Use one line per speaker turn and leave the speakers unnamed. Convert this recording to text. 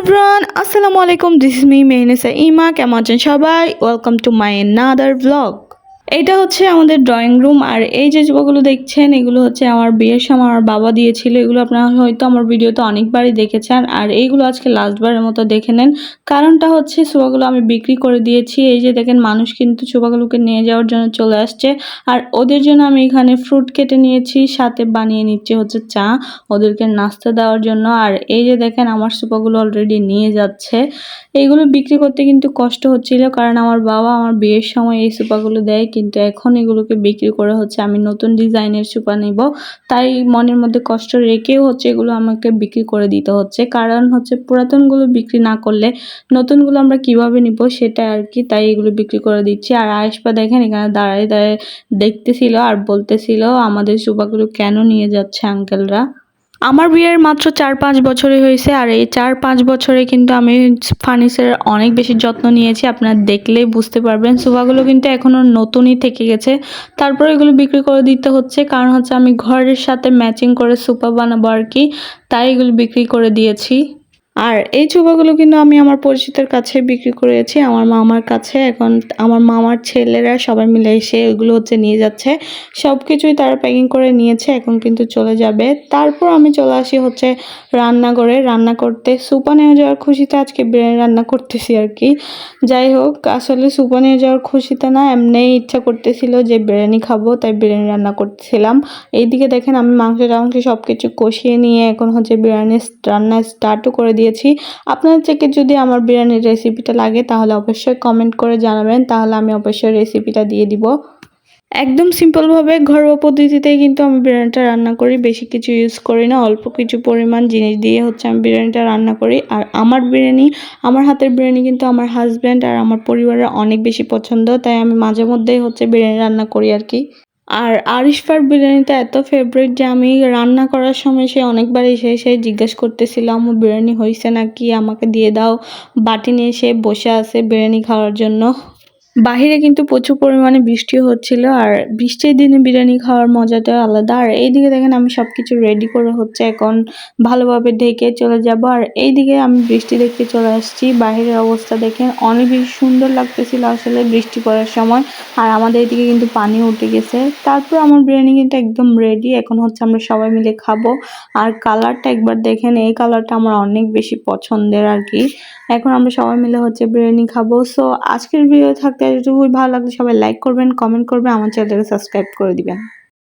Everyone, আসসালামু আলাইকুম। This is me মেহনেসা ইমা। কেমন আছেন সবাই? Welcome to my another blog. এটা হচ্ছে আমাদের ড্রয়িং রুম। আর এই যে সোফাগুলো দেখছেন, এগুলো হচ্ছে আমার বিয়ের সময় আমার বাবা দিয়েছিল। এগুলো আপনারা হয়তো আমার ভিডিওতে অনেকবারই দেখেছেন। আর এইগুলো আজকে লাস্টবারের মতো দেখে নেন। কারণটা হচ্ছে সোফাগুলো আমি বিক্রি করে দিয়েছি। এই যে দেখেন, মানুষ কিন্তু সোফাগুলোকে নিয়ে যাওয়ার জন্য চলে আসছে। আর ওদের জন্য আমি এখানে ফ্রুট কেটে নিয়েছি, সাথে বানিয়ে নিচ্ছি হচ্ছে চা, ওদেরকে নাস্তা দেওয়ার জন্য। আর এই যে দেখেন, আমার সোফাগুলো অলরেডি নিয়ে যাচ্ছে। এইগুলো বিক্রি করতে কিন্তু কষ্ট হচ্ছিল, কারণ আমার বাবা আমার বিয়ের সময় এই সোফাগুলো দেয়, কিন্তু এখন এগুলোকে বিক্রি করে হচ্ছে আমি নতুন ডিজাইনের সোফা নিব। তাই মনের মধ্যে কষ্ট রেখেও হচ্ছে এগুলো আমাকে বিক্রি করে দিতে হচ্ছে, কারণ হচ্ছে পুরাতনগুলো বিক্রি না করলে নতুনগুলো আমরা কিভাবে নিব সেটা আর কি। তাই এগুলো বিক্রি করে দিচ্ছি। আর আয়েশপা দেখেন এখানে দাঁড়ায় দাঁড়ায় দেখতেছিল আর বলতেছিল আমাদের সোফাগুলো কেন নিয়ে যাচ্ছে আঙ্কেলরা। আমার বিয়ের মাত্র 4-5 বছরই হয়েছে। আর এই 4-5 বছরে কিন্তু আমি ফার্নিচারের অনেক বেশি যত্ন নিয়েছি, আপনারা দেখলেই বুঝতে পারবেন। সোফাগুলো কিন্তু এখনও নতুনই থেকে গেছে, তারপর এগুলো বিক্রি করে দিতে হচ্ছে, কারণ হচ্ছে আমি ঘরের সাথে ম্যাচিং করে সোফা বানাবো আর কি। তাই এগুলো বিক্রি করে দিয়েছি। আর এই সোফাগুলো কিন্তু আমি আমার পরিচিতের কাছে বিক্রি করেছি, আমার মামার কাছে। এখন আমার মামার ছেলেরা সবাই মিলে এসে এগুলো হচ্ছে নিয়ে যাচ্ছে। সব কিছুই তারা প্যাকিং করে নিয়েছে, এখন কিন্তু চলে যাবে। তারপর আমি চলে আসি হচ্ছে রান্নাঘরে রান্না করতে। সোফা নিয়ে যাওয়ার খুশিতে আজকে বিরিয়ানি রান্না করতেছি আর কি। যাই হোক, আসলে সোফা নিয়ে যাওয়ার খুশিতে না, এমনিই ইচ্ছা করতেছিল যে বিরিয়ানি খাবো, তাই বিরিয়ানি রান্না করতেছিলাম। এইদিকে দেখেন, আমি মাংস সব কিছু কষিয়ে নিয়ে এখন হচ্ছে বিরিয়ানি রান্না স্টার্টও করে দিয়েছি। আপনাদের থেকে যদি আমার বিরিয়ানির রেসিপিটা লাগে তাহলে অবশ্যই কমেন্ট করে জানাবেন, তাহলে আমি অবশ্যই রেসিপিটা দিয়ে দিব। একদম সিম্পলভাবে ঘরোয়া পদ্ধতিতেই কিন্তু আমি বিরিয়ানিটা রান্না করি, বেশি কিছু ইউজ করি না, অল্প কিছু পরিমাণ জিনিস দিয়ে হচ্ছে আমি বিরিয়ানিটা রান্না করি। আর আমার হাতের বিরিয়ানি কিন্তু আমার হাজব্যান্ড আর আমার পরিবারের অনেক বেশি পছন্দ, তাই আমি মাঝে মধ্যেই হচ্ছে বিরিয়ানি রান্না করি আর কি। আর আরিশফার বিরিয়ানিটা এত ফেভারিট যে আমি রান্না করার সময় সে অনেকবার এসে জিজ্ঞেস করতেছিলাম বিরিয়ানি হয়েছে নাকি, আমাকে দিয়ে দাও। বাটি নিয়ে সে বসে আছে বিরিয়ানি খাওয়ার জন্য। বাহিরে কিন্তু প্রচুর পরিমাণে বৃষ্টিও হচ্ছিল, আর বৃষ্টির দিনে বিরিয়ানি খাওয়ার মজাটা আলাদা। আর এইদিকে দেখেন, আমি সবকিছু রেডি করে হচ্ছে এখন ভালোভাবে ঢেকে চলে যাব। আর এইদিকে আমি বৃষ্টি দেখতে চলে আসছি। বাহিরের অবস্থা দেখেন, অনেক বেশি সুন্দর লাগতেছিল আসলে বৃষ্টি পড়ার সময়। আর আমাদের এদিকে কিন্তু পানি উঠে গেছে। তারপর আমার বিরিয়ানি কিন্তু একদম রেডি, এখন হচ্ছে আমরা সবাই মিলে খাবো। আর কালারটা একবার দেখেন, এই কালারটা আমার অনেক বেশি পছন্দের আর কি। এখন আমরা সবাই মিলে হচ্ছে বিরিয়ানি খাবো। সো আজকের ভিডিও থাকতে এতটুকুই। ভালো লাগলে সবাই লাইক করবেন, কমেন্ট করবেন, আমার চ্যানেলটাকে সাবস্ক্রাইব করে দিবেন।